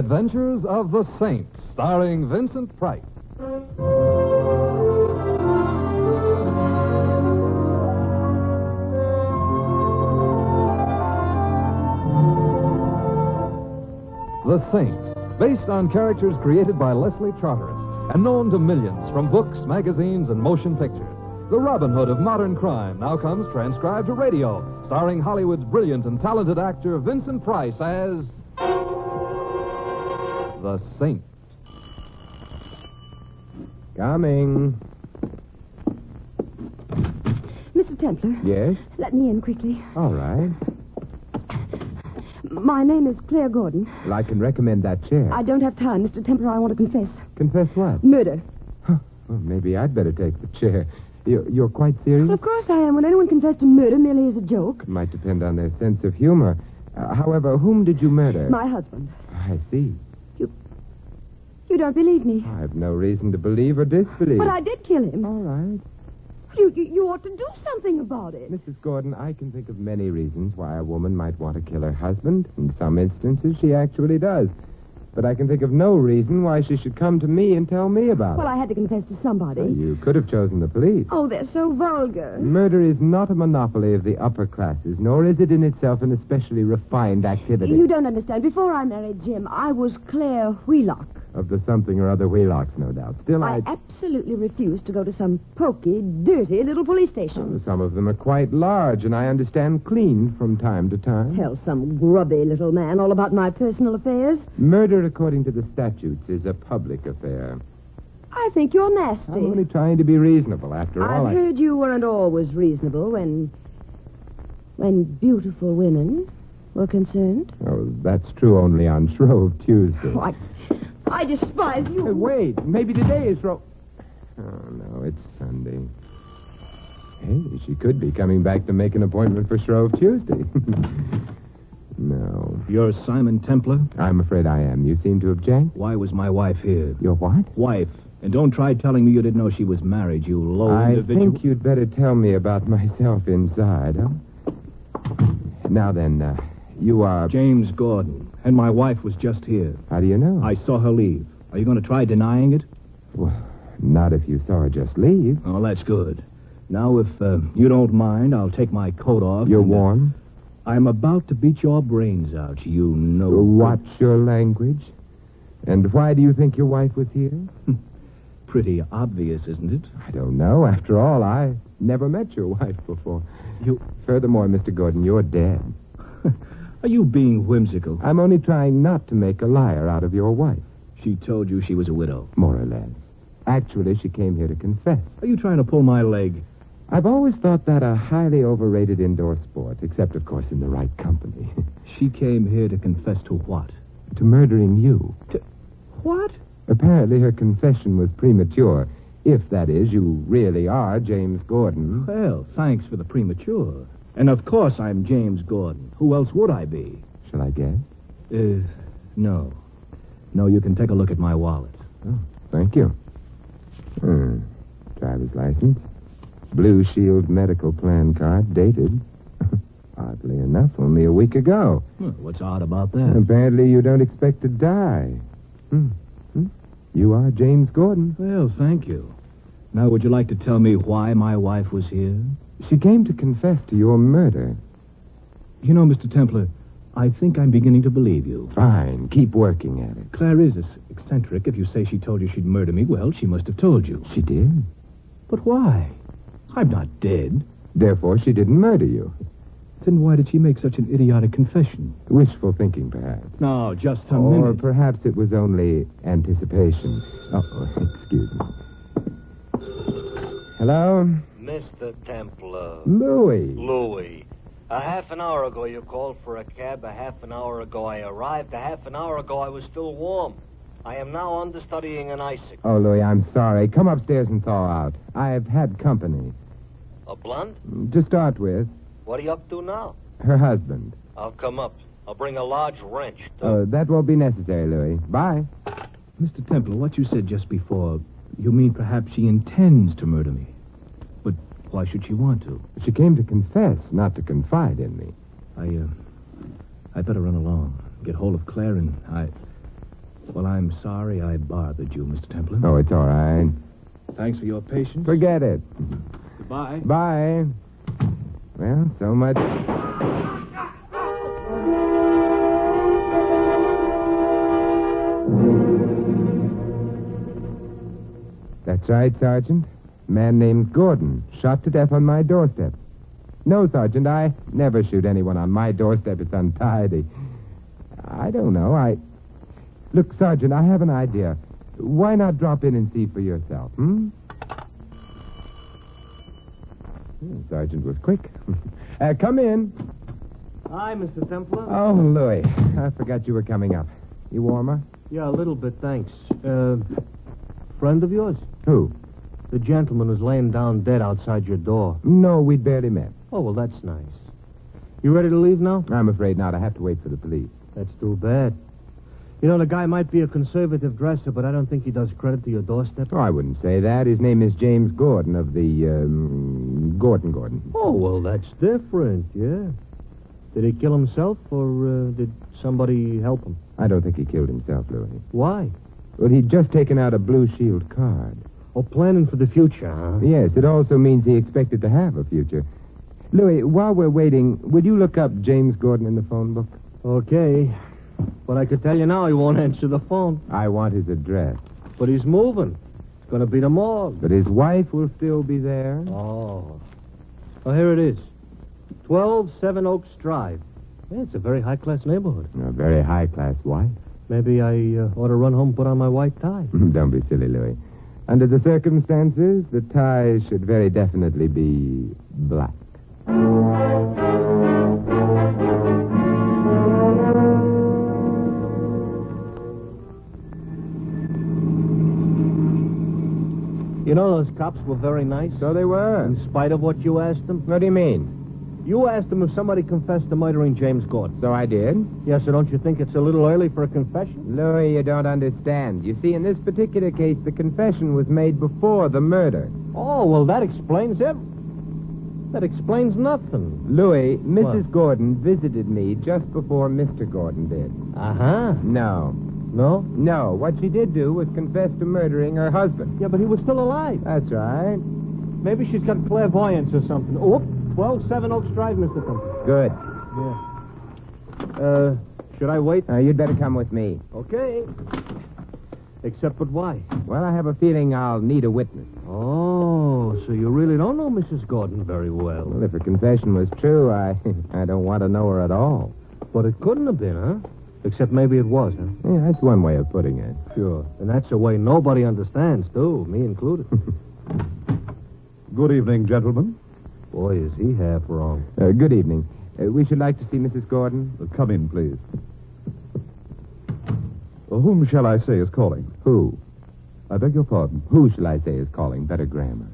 Adventures of the Saint, starring Vincent Price. The Saint, based on characters created by Leslie Charteris and known to millions from books, magazines, and motion pictures. The Robin Hood of modern crime now comes transcribed to radio, starring Hollywood's brilliant and talented actor Vincent Price as the Saint. Coming. Mr. Templar. Yes? Let me in quickly. All right. My name is Claire Gordon. Well, I can recommend that chair. I don't have time, Mr. Templar. I want to confess. Confess what? Murder. Huh. Well, maybe I'd better take the chair. You're quite serious? Well, of course I am. When anyone confessed to murder merely as a joke. It might depend on their sense of humor. However, whom did you murder? My husband. I see. You don't believe me. I have no reason to believe or disbelieve. But I did kill him. All right. You ought to do something about it. Mrs. Gordon, I can think of many reasons why a woman might want to kill her husband. In some instances, she actually does. But I can think of no reason why she should come to me and tell me about Well, it. I had to confess to somebody. You could have chosen the police. Oh, they're so vulgar. Murder is not a monopoly of the upper classes, nor is it in itself an especially refined activity. You don't understand. Before I married Jim, I was Claire Wheelock. Of the something or other Wheelocks, no doubt. Still, I absolutely refused to go to some poky, dirty little police station. Some of them are quite large, and I understand clean from time to time. Tell some grubby little man all about my personal affairs. Murder, according to the statutes, is a public affair. I think you're nasty. I'm only trying to be reasonable, after all. I've heard you weren't always reasonable when beautiful women were concerned. Oh, that's true only on Shrove Tuesday. Oh, I despise you. Hey, wait, maybe today is Shrove... Oh, no, it's Sunday. Hey, she could be coming back to make an appointment for Shrove Tuesday. No. You're Simon Templar? I'm afraid I am. You seem to object? Why was my wife here? Your what? Wife. And don't try telling me you didn't know she was married, you low individual. I think you'd better tell me about myself inside, huh? Now then, you are... James Gordon. And my wife was just here. How do you know? I saw her leave. Are you going to try denying it? Well, not if you saw her just leave. Oh, that's good. Now, if you don't mind, I'll take my coat off. You're warm? I'm about to beat your brains out, you know. Watch your language. And why do you think your wife was here? Pretty obvious, isn't it? I don't know. After all, I never met your wife before. Furthermore, Mr. Gordon, you're dead. Are you being whimsical? I'm only trying not to make a liar out of your wife. She told you she was a widow. More or less. Actually, she came here to confess. Are you trying to pull my leg? I've always thought that a highly overrated indoor sport, except, of course, in the right company. She came here to confess to what? To murdering you. What? Apparently, her confession was premature. If, that is, you really are James Gordon. Well, thanks for the premature. And, of course, I'm James Gordon. Who else would I be? Shall I guess? No. No, you can take a look at my wallet. Oh, thank you. Driver's license. Blue Shield medical plan card, dated. Oddly enough, only a week ago. Well, what's odd about that? Apparently you don't expect to die. You are James Gordon. Well, thank you. Now, would you like to tell me why my wife was here? She came to confess to your murder. You know, Mr. Templar, I think I'm beginning to believe you. Fine. Keep working at it. Claire is eccentric. If you say she told you she'd murder me, well, she must have told you. She did. But why? I'm not dead. Therefore, she didn't murder you. Then why did she make such an idiotic confession? Wishful thinking, perhaps. No, just a Or minute. perhaps it was only anticipation. Oh, excuse me. Hello? Mr. Templar. Louis. A half an hour ago you called for a cab. A half an hour ago I arrived. A half an hour ago I was still warm. I am now understudying an icicle. Oh, Louis, I'm sorry. Come upstairs and thaw out. I've had company. A blunt? To start with, What are you up to now? her husband. I'll come up. I'll bring a large wrench, too. That won't be necessary, Louis. Bye. Mr. Templar, what you said just before, you mean perhaps she intends to murder me. But why should she want to? She came to confess, not to confide in me. I'd better run along, get hold of Claire, and Well, I'm sorry I bothered you, Mr. Templar. Oh, it's all right. Thanks for your patience. Forget it. Goodbye. Bye. Well, so much. That's right, Sergeant. A man named Gordon, shot to death on my doorstep. No, Sergeant, I never shoot anyone on my doorstep. It's untidy. I don't know. Look, Sergeant, I have an idea. Why not drop in and see for yourself, Sergeant was quick. Come in. Hi, Mr. Templar. Oh, Louis, I forgot you were coming up. You warmer? Yeah, a little bit, thanks. Friend of yours? Who? The gentleman who's laying down dead outside your door. No, we'd barely met. Oh, well, that's nice. You ready to leave now? I'm afraid not. I have to wait for the police. That's too bad. You know, the guy might be a conservative dresser, but I don't think he does credit to your doorstep. Oh, I wouldn't say that. His name is James Gordon of the, Gordon. Oh, well, that's different, yeah. Did he kill himself, or did somebody help him? I don't think he killed himself, Louis. Why? Well, he'd just taken out a Blue Shield card. Oh, planning for the future, huh? Yes, it also means he expected to have a future. Louis, while we're waiting, would you look up James Gordon in the phone book? Okay. But I could tell you now he won't answer the phone. I want his address. But he's moving. It's going to be the morgue. But his wife will still be there. Oh. Well, here it is. 12 Seven Oaks Drive. Yeah, it's a very high-class neighborhood. A very high-class wife. Maybe I ought to run home and put on my white tie. Don't be silly, Louis. Under the circumstances, the tie should very definitely be black. You know, those cops were very nice. So they were. In spite of what you asked them. What do you mean? You asked them if somebody confessed to murdering James Gordon. So I did. Yes, so don't you think it's a little early for a confession? Louis, you don't understand. You see, in this particular case, the confession was made before the murder. Oh, well, that explains it. That explains nothing. Louis, Mrs. What? Gordon visited me just before Mr. Gordon did. Uh-huh. No. No? No. What she did do was confess to murdering her husband. Yeah, but he was still alive. That's right. Maybe she's got clairvoyance or something. Oh, 12 Seven Oaks Drive, Mr. Templar. Good. Yeah. Should I wait? You'd better come with me. Okay. Except but why? Well, I have a feeling I'll need a witness. Oh, so you really don't know Mrs. Gordon very well. Well, if her confession was true, I don't want to know her at all. But it couldn't have been, huh? Except maybe it was, huh? Yeah, that's one way of putting it. Sure. And that's a way nobody understands, too, me included. Good evening, gentlemen. Boy, is he half wrong. Good evening. We should like to see Mrs. Gordon. Come in, please. Whom shall I say is calling? Who? I beg your pardon. Who shall I say is calling? Better grammar.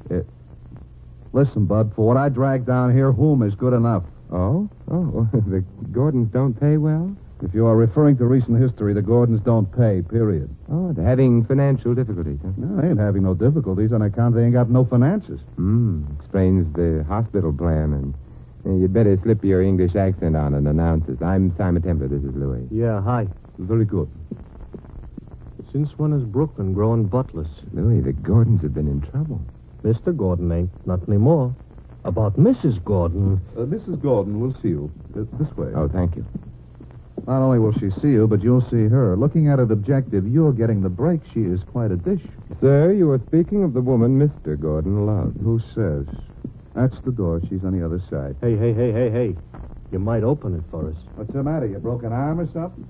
Listen, Bud, for what I dragged down here, whom is good enough. Oh? Oh, the Gordons don't pay well? If you are referring to recent history, the Gordons don't pay, period. Oh, they're having financial difficulties, huh? No, they ain't having no difficulties on account they ain't got no finances. Explains the hospital plan, and you'd better slip your English accent on and announce it. I'm Simon Templar. This is Louis. Yeah, hi. Very good. Since when is Brooklyn growing buttless? Louis, the Gordons have been in trouble. Mr. Gordon ain't. Not anymore. About Mrs. Gordon. Mrs. Gordon will see you. This way. Oh, thank you. Not only will she see you, but you'll see her. Looking at it objective, you're getting the break. She is quite a dish. Sir, you are speaking of the woman Mr. Gordon loved. Who says? That's the door. She's on the other side. Hey. You might open it for us. What's the matter? You broke an arm or something?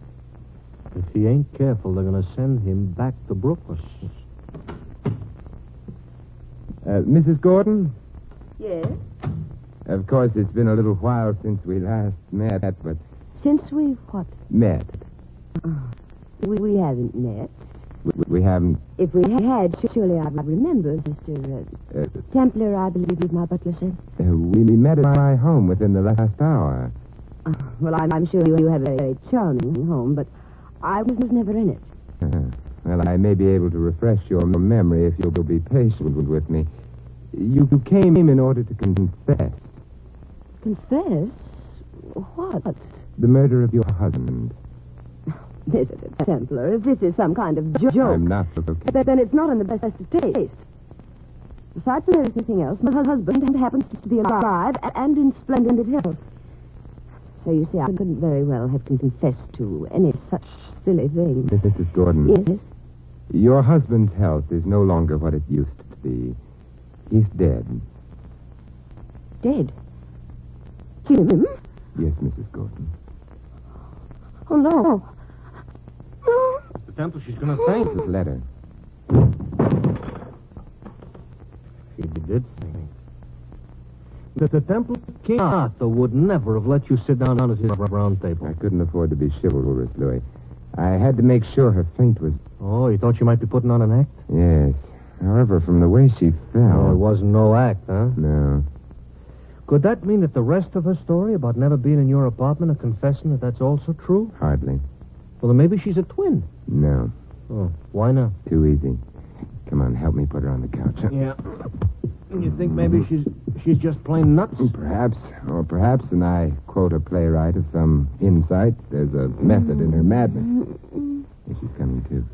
If he ain't careful, they're going to send him back to Brooklyn. Mrs. Gordon? Yes? Of course, it's been a little while since we last met, but... Since we what? Met. We haven't met. We haven't... If we had, surely I'd remember, Mr. Templar, I believe my butler said. We met at my home within the last hour. Well, I'm sure you have a very charming home, but I was never in it. Well, I may be able to refresh your memory if you'll be patient with me. You came in order to confess. Confess? What? The murder of your husband. Mr. Templar, if this is some kind of joke... I'm not okay. Then it's not in the best of taste. Besides from everything else, my husband happens to be alive and in splendid health. So you see, I couldn't very well have confessed to any such silly thing. Mrs. Gordon. Yes? Your husband's health is no longer what it used to be. He's dead. Dead? Him? Yes, Mrs. Gordon. Oh, no. No. Mr. Temple, she's going to faint. This letter. She did faint. Mr. Temple, King Arthur would never have let you sit down at his round table. I couldn't afford to be chivalrous, Louis. I had to make sure her faint was... Oh, you thought she might be putting on an act? Yes. However, from the way she fell... Oh, it wasn't no act, huh? No. Could that mean that the rest of her story about never being in your apartment and confessing that that's also true? Hardly. Well, then maybe she's a twin. No. Oh, why not? Too easy. Come on, help me put her on the couch. Yeah. You think maybe she's just plain nuts? Perhaps, and I quote a playwright of some insight, there's a method in her madness. Here she's coming to.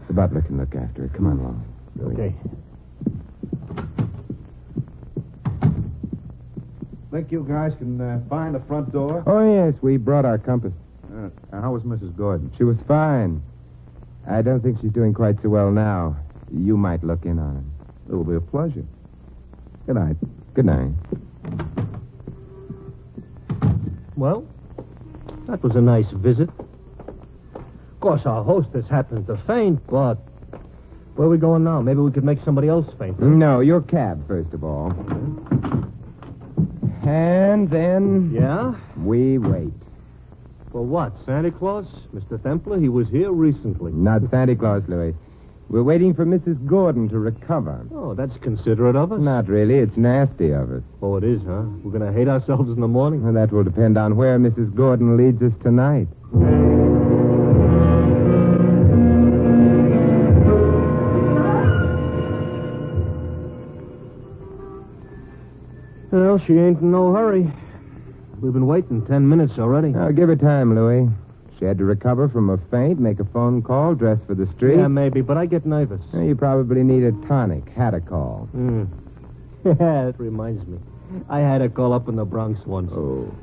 The butler can look after her. Come on along. Louis. Okay. Think you guys can find the front door? Oh, yes, we brought our compass. How was Mrs. Gordon? She was fine. I don't think she's doing quite so well now. You might look in on her. It will be a pleasure. Good night. Good night. Well, that was a nice visit. Of course, our hostess happened to faint, but where are we going now? Maybe we could make somebody else faint. Huh? No, your cab, first of all. And then... Yeah? We wait. For what? Santa Claus? Mr. Templar, he was here recently. Not Santa Claus, Louis. We're waiting for Mrs. Gordon to recover. Oh, that's considerate of us. Not really. It's nasty of us. Oh, it is, huh? We're going to hate ourselves in the morning? Well, that will depend on where Mrs. Gordon leads us tonight. Well, she ain't in no hurry. We've been waiting 10 minutes already. Now, give her time, Louis. She had to recover from a faint, make a phone call, dress for the street. Yeah, maybe, but I get nervous. You probably need a tonic. Had a call. That reminds me. I had a call up in the Bronx once. Oh.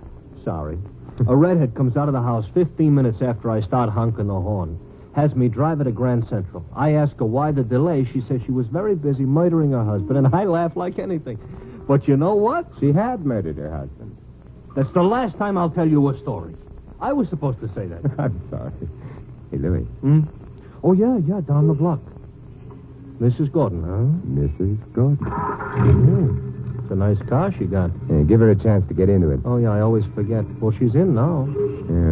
Sorry. A redhead comes out of the house 15 minutes after I start honking the horn. Has me drive her to Grand Central. I ask her why the delay. She says she was very busy murdering her husband, and I laugh like anything. But you know what? She had murdered her husband. That's the last time I'll tell you a story. I was supposed to say that. I'm sorry. Hey, Louis. Oh, yeah, down the block. Mrs. Gordon, huh? Mrs. Gordon. It's a nice car she got. Yeah, give her a chance to get into it. Oh, yeah, I always forget. Well, she's in now.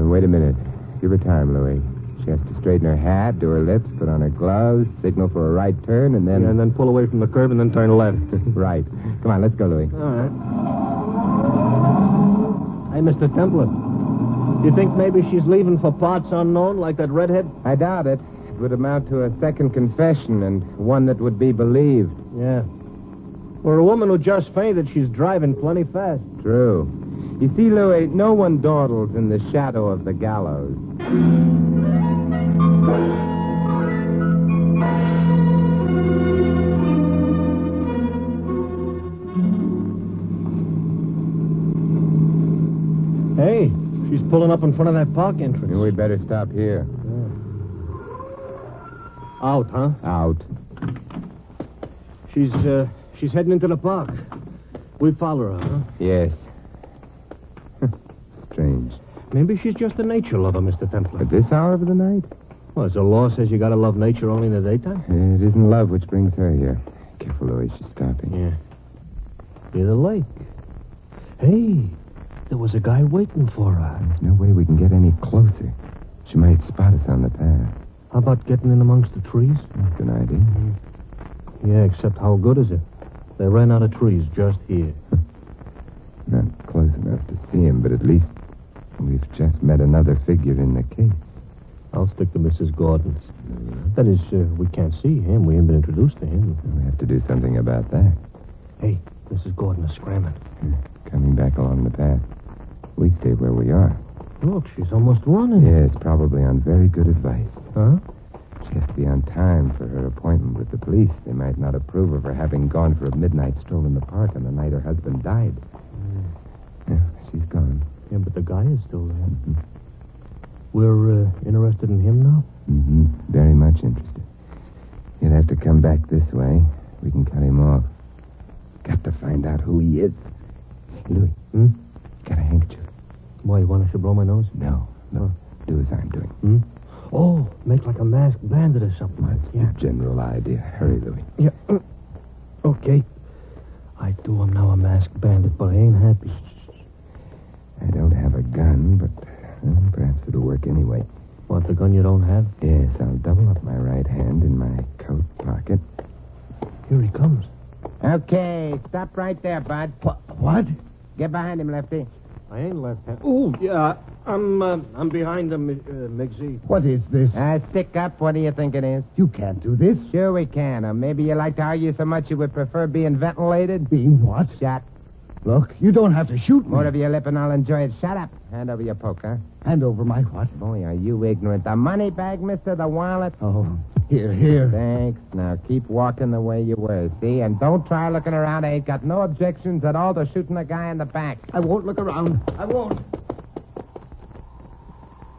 Wait a minute. Give her time, Louis. She has to straighten her hat, do her lips, put on her gloves, signal for a right turn, and then... Yeah, and then pull away from the curb and then turn left. Right. Come on, let's go, Louis. All right. Hey, Mr. Templar. You think maybe she's leaving for parts unknown, like that redhead? I doubt it. It would amount to a second confession, and one that would be believed. Yeah. For a woman who just fainted, she's driving plenty fast. True. You see, Louis, no one dawdles in the shadow of the gallows. Hey, she's pulling up in front of that park entrance. We'd better stop here. Out, huh? Out. She's heading into the park. We follow her, huh? Yes. Strange. Maybe she's just a nature lover, Mr. Templar. At this hour of the night? Well, as the law says you gotta love nature only in the daytime. It isn't love which brings her here. Careful, Louis. She's stopping. Yeah. Near the lake. Hey, there was a guy waiting for her. There's no way we can get any closer. She might spot us on the path. How about getting in amongst the trees? That's an idea. Yeah, except how good is it? They ran out of trees just here. Not close enough to see him, but at least we've just met another figure in the case. I'll stick to Mrs. Gordon's. That is, we can't see him. We haven't been introduced to him. We have to do something about that. Hey, Mrs. Gordon is scrambling. Coming back along the path. We stay where we are. Look, she's almost running. Yes, probably on very good advice. Huh? She has to be on time for her appointment with the police. They might not approve of her having gone for a midnight stroll in the park on the night her husband died. Yeah, she's gone. Yeah, but the guy is still there. Mm-hmm. We're interested in him now? Mm-hmm. Very much interested. He'll have to come back this way. We can cut him off. Got to find out who he is. Louis. Got a handkerchief? Why, you want I should blow my nose? No. Do as I'm doing. Oh, make like a masked bandit or something. That's the general idea. Hurry, Louis. Yeah. Okay. I do am now a masked bandit, but I ain't happy. I don't have a gun, but perhaps it'll work anyway. Want the gun you don't have? Yes, I'll double up my right hand in my coat pocket. Here he comes. Okay, stop right there, bud. What? Get behind him, Lefty. I ain't left-handed. Oh, yeah. I'm behind him, Miggsy. What is this? Stick up. What do you think it is? You can't do this. Sure we can. Or maybe you like to argue so much you would prefer being ventilated? Being what? Shot. Look, you don't have to shoot me. More of your lip and I'll enjoy it. Shut up. Hand over your poker. Hand over my what? Boy, are you ignorant. The money bag, mister, the wallet. Oh, here. Thanks. Now, keep walking the way you were, see? And don't try looking around. I ain't got no objections at all to shooting a guy in the back. I won't look around. I won't.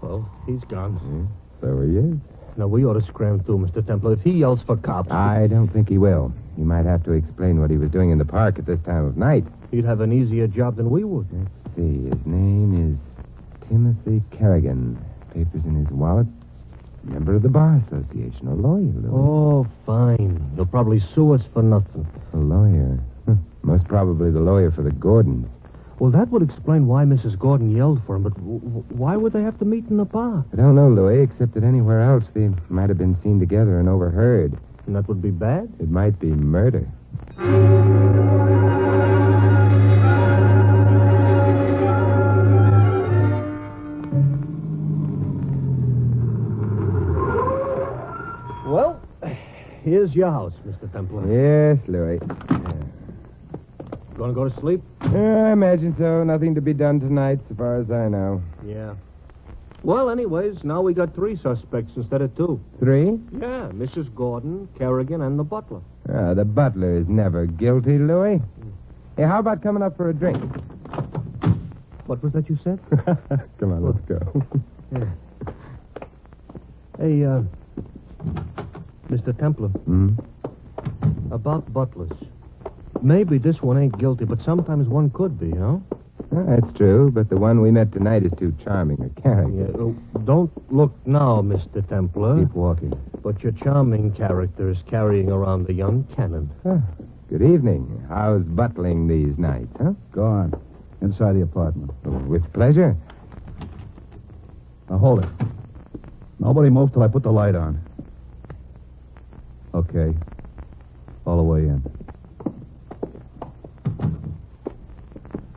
Well, he's gone. So he is. Now, we ought to scram through, Mr. Templar. If he yells for cops... I don't think he will. He might have to explain what he was doing in the park at this time of night. He'd have an easier job than we would. Let's see. His name is Timothy Kerrigan. Papers in his wallet. Member of the Bar Association. A lawyer, Louis. Oh, fine. He'll probably sue us for nothing. A lawyer. Most probably the lawyer for the Gordons. Well, that would explain why Mrs. Gordon yelled for him, but why would they have to meet in the bar? I don't know, Louis, except that anywhere else they might have been seen together and overheard. And that would be bad? It might be murder. Well, here's your house, Mr. Templar. Yes, Louis. Gonna go to sleep? I imagine so. Nothing to be done tonight, so far as I know. Yeah. Well, anyways, now we got 3 suspects instead of 2. 3? Yeah, Mrs. Gordon, Kerrigan, and the butler. The butler is never guilty, Louis. Hey, how about coming up for a drink? What was that you said? Come on, let's go. Yeah. Hey, Mr. Templar. About butlers. Maybe this one ain't guilty, but sometimes one could be, huh? That's true, but the one we met tonight is too charming a character. Yeah, don't look now, Mr. Templar. Keep walking. But your charming character is carrying around a young cannon. Good evening. How's butling these nights, huh? Go on. Inside the apartment. With pleasure. Now, hold it. Nobody move till I put the light on. Okay. All the way in.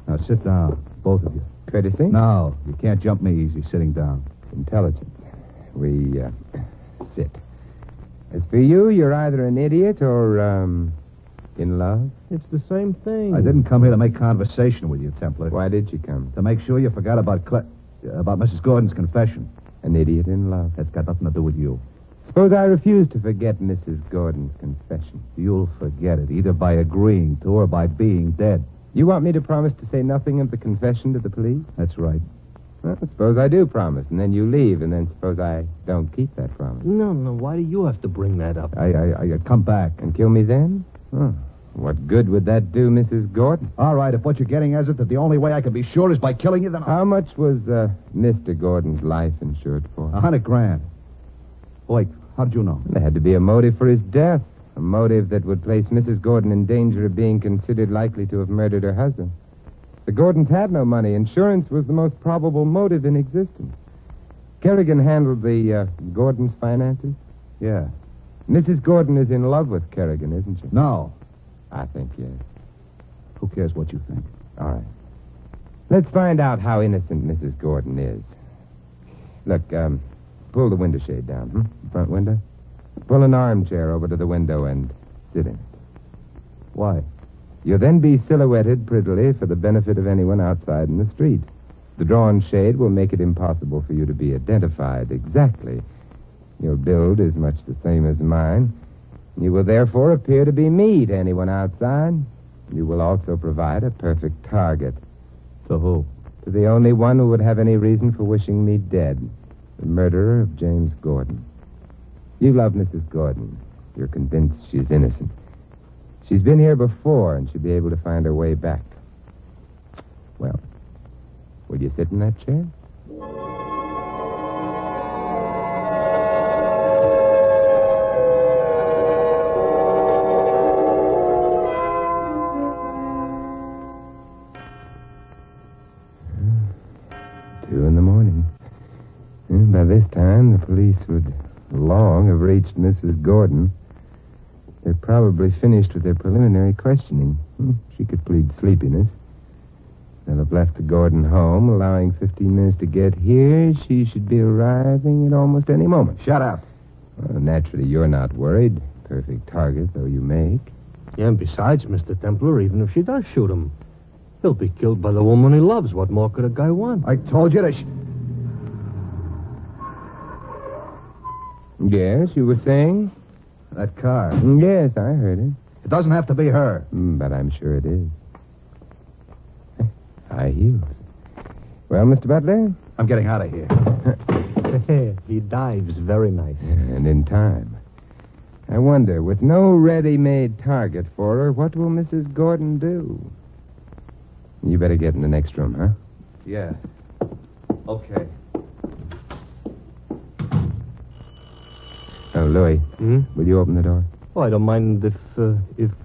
Now, sit down, both of you. Courtesy? No, you can't jump me easy sitting down. Intelligent. We, sit. As for you, you're either an idiot or, in love? It's the same thing. I didn't come here to make conversation with you, Templar. Why did you come? To make sure you forgot about Mrs. Gordon's confession. An idiot in love. That's got nothing to do with you. Suppose I refuse to forget Mrs. Gordon's confession. You'll forget it, either by agreeing to or by being dead. You want me to promise to say nothing of the confession to the police? That's right. Well, suppose I do promise, and then you leave, and then suppose I don't keep that promise. No, why do you have to bring that up? I come back. And kill me then? Oh, what good would that do, Mrs. Gordon? All right, if what you're getting is it that the only way I can be sure is by killing you, then How much was Mr. Gordon's life insured for? $100,000. Wait, how did you know? There had to be a motive for his death. A motive that would place Mrs. Gordon in danger of being considered likely to have murdered her husband. The Gordons had no money. Insurance was the most probable motive in existence. Kerrigan handled the Gordons' finances? Yeah. Mrs. Gordon is in love with Kerrigan, isn't she? No. I think yes. Who cares what you think? All right. Let's find out how innocent Mrs. Gordon is. Look, pull the window shade down, Front window? Pull an armchair over to the window and sit in it. Why? You'll then be silhouetted prettily for the benefit of anyone outside in the street. The drawn shade will make it impossible for you to be identified exactly. Your build is much the same as mine. You will therefore appear to be me to anyone outside. You will also provide a perfect target. To who? To the only one who would have any reason for wishing me dead. The murderer of James Gordon. You love Mrs. Gordon. You're convinced she's innocent. She's been here before, and she'll be able to find her way back. Well, will you sit in that chair? 2 in the morning. And by this time, the police would long have reached Mrs. Gordon. They're probably finished with their preliminary questioning. She could plead sleepiness. They'll have left the Gordon home, allowing 15 minutes to get here. She should be arriving at almost any moment. Shut up. Well, naturally, you're not worried. Perfect target, though you make. Yeah, and besides, Mr. Templar, even if she does shoot him, he'll be killed by the woman he loves. What more could a guy want? I told you to... Yes, you were saying? That car. Yes, I heard it. It doesn't have to be her. But I'm sure it is. High heels. Well, Mr. Butler? I'm getting out of here. He dives very nice. And in time. I wonder, with no ready-made target for her, what will Mrs. Gordon do? You better get in the next room, huh? Yeah. Okay. Oh, Louis, will you open the door? Oh, I don't mind if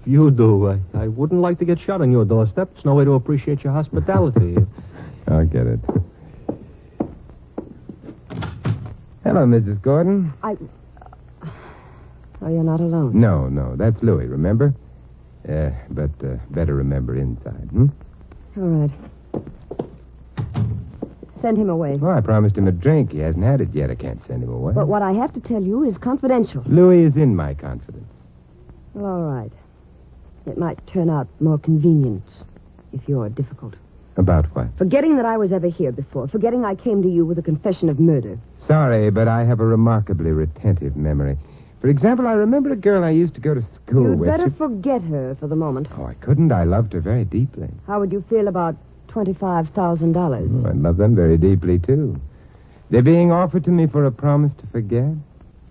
you do. I wouldn't like to get shot on your doorstep. It's no way to appreciate your hospitality. I'll get it. Hello, Mrs. Gordon. Oh, you're not alone. No, that's Louis, remember? But better remember inside, All right. Send him away. Oh, I promised him a drink. He hasn't had it yet. I can't send him away. But what I have to tell you is confidential. Louis is in my confidence. Well, all right. It might turn out more convenient if you're difficult. About what? Forgetting that I was ever here before. Forgetting I came to you with a confession of murder. Sorry, but I have a remarkably retentive memory. For example, I remember a girl I used to go to school You'd with. better forget her for the moment. Oh, I couldn't. I loved her very deeply. How would you feel about $25,000? Oh, I love them very deeply, too. They're being offered to me for a promise to forget.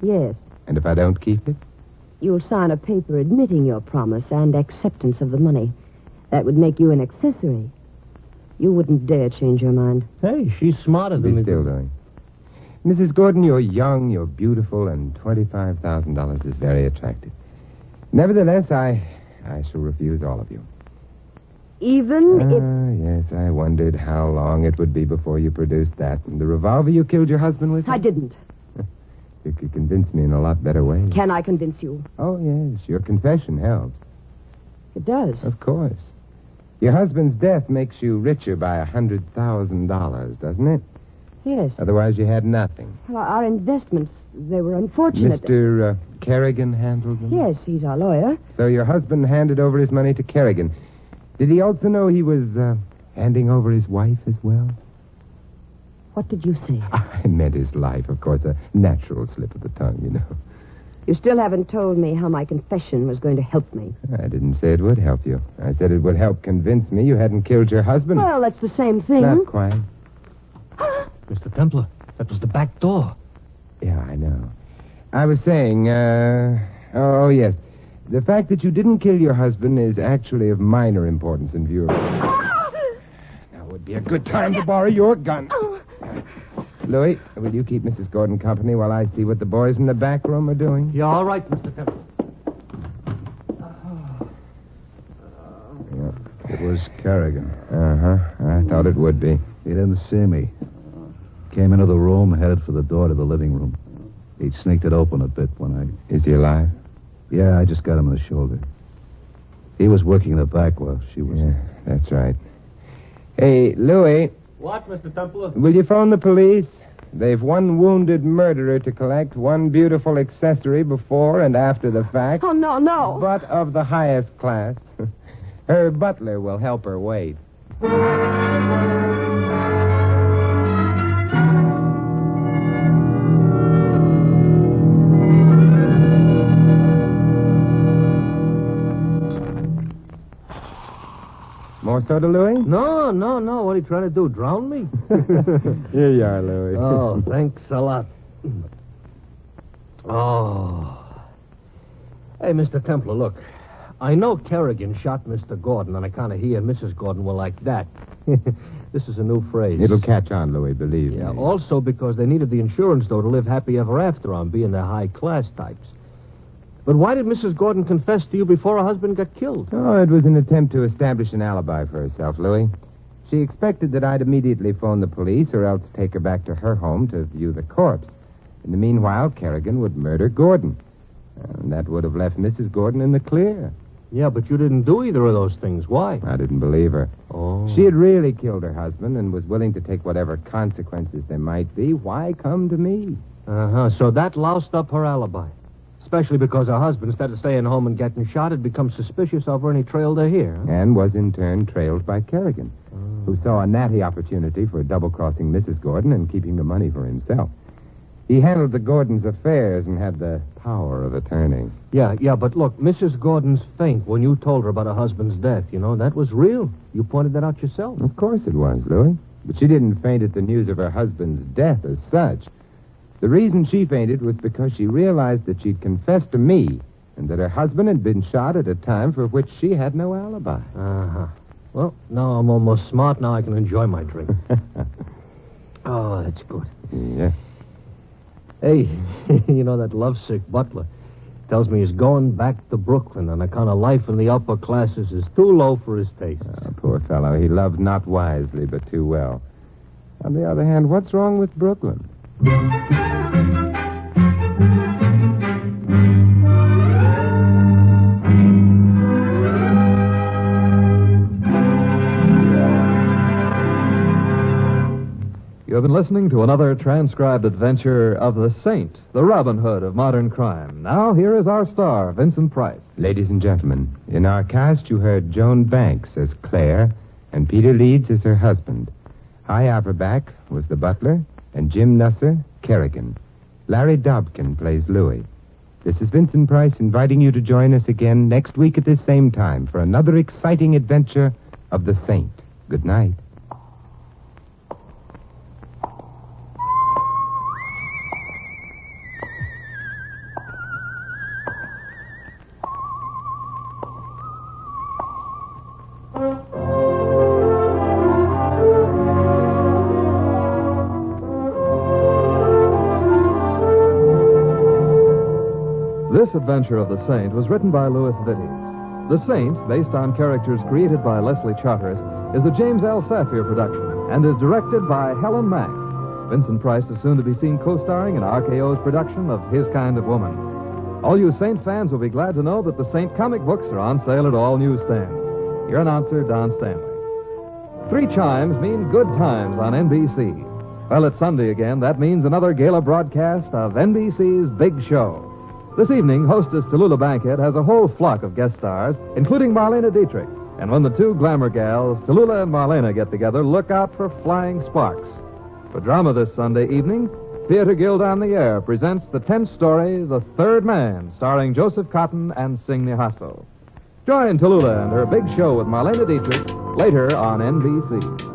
Yes. And if I don't keep it? You'll sign a paper admitting your promise and acceptance of the money. That would make you an accessory. You wouldn't dare change your mind. Hey, she's smarter than Be me. still doing. Mrs. Gordon, you're young, you're beautiful, and $25,000 is very attractive. Nevertheless, I shall refuse all of you. Even if... Yes, I wondered how long it would be before you produced that. And the revolver you killed your husband with? I didn't. You could convince me in a lot better way. Can I convince you? Oh, yes, your confession helps. It does. Of course. Your husband's death makes you richer by $100,000, doesn't it? Yes. Otherwise, you had nothing. Well, our investments, they were unfortunate. Mr. Kerrigan handled them? Yes, he's our lawyer. So your husband handed over his money to Kerrigan. Did he also know he was handing over his wife as well? What did you say? I meant his life, of course, a natural slip of the tongue, you know. You still haven't told me how my confession was going to help me. I didn't say it would help you. I said it would help convince me you hadn't killed your husband. Well, that's the same thing. Not quite. Mr. Templar, that was the back door. Yeah, I know. I was saying, oh, yes. The fact that you didn't kill your husband is actually of minor importance in view of... Now would be a good time to borrow your gun. Louis, will you keep Mrs. Gordon company while I see what the boys in the back room are doing? Yeah, all right, Mr. Templar. Yeah. It was Kerrigan. Uh-huh. I thought it would be. He didn't see me. Came into the room, headed for the door to the living room. He'd sneaked it open a bit when I... Is he alive? Yeah, I just got him in the shoulder. He was working in the back while she was... Yeah, that's right. Hey, Louis, What, Mr. Templar? will you phone the police? They've one wounded murderer to collect, one beautiful accessory before and after the fact. Oh, no. But of the highest class. Her butler will help her wait. More soda, Louis? No. What are you trying to do, drown me? Here you are, Louis. Oh, thanks a lot. Oh. Hey, Mr. Templar, look. I know Kerrigan shot Mr. Gordon on account of he and Mrs. Gordon were like that. This is a new phrase. It'll catch on, Louis, believe Yeah, me. also because they needed the insurance, though, to live happy ever after on, being the high-class types. But why did Mrs. Gordon confess to you before her husband got killed? Oh, it was an attempt to establish an alibi for herself, Louis. She expected that I'd immediately phone the police or else take her back to her home to view the corpse. In the meanwhile, Kerrigan would murder Gordon. And that would have left Mrs. Gordon in the clear. Yeah, but you didn't do either of those things. Why? I didn't believe her. Oh. She had really killed her husband and was willing to take whatever consequences there might be. Why come to me? Uh-huh. So that loused up her alibi. Especially because her husband, instead of staying home and getting shot, had become suspicious of her and he trailed her here. Huh? And was in turn trailed by Kerrigan, who saw a natty opportunity for double-crossing Mrs. Gordon and keeping the money for himself. He handled the Gordons' affairs and had the power of attorney. Yeah, but look, Mrs. Gordon's faint when you told her about her husband's death, that was real. You pointed that out yourself. Of course it was, Louis. But she didn't faint at the news of her husband's death as such. The reason she fainted was because she realized that she'd confessed to me and that her husband had been shot at a time for which she had no alibi. Uh-huh. Well, now I'm almost smart. Now I can enjoy my drink. Oh, that's good. Yeah. Hey, that lovesick butler tells me he's going back to Brooklyn on account of life in the upper classes is too low for his taste. Poor fellow. He loved not wisely, but too well. On the other hand, what's wrong with Brooklyn? You have been listening to another transcribed adventure of the Saint, the Robin Hood of modern crime. Now, here is our star, Vincent Price. Ladies and gentlemen, in our cast you heard Joan Banks as Claire and Peter Leeds as her husband. Hy Averback was the butler and Jim Nusser, Kerrigan. Larry Dobkin plays Louis. This is Vincent Price inviting you to join us again next week at this same time for another exciting adventure of the Saint. Good night. This adventure of the Saint was written by Louis Vittes. The Saint, based on characters created by Leslie Charteris, is a James L. Safier production and is directed by Helen Mack. Vincent Price is soon to be seen co-starring in RKO's production of His Kind of Woman. All you Saint fans will be glad to know that the Saint comic books are on sale at all newsstands. Your announcer, Don Stanley. 3 chimes mean good times on NBC. Well, it's Sunday again. That means another gala broadcast of NBC's Big Show. This evening, hostess Tallulah Bankhead has a whole flock of guest stars, including Marlena Dietrich. And when the 2 glamour gals, Tallulah and Marlena, get together, look out for flying sparks. For drama this Sunday evening, Theater Guild on the Air presents the 10th story, The Third Man, starring Joseph Cotton and Signe Hasso. Join Tallulah and her Big Show with Marlena Dietrich later on NBC.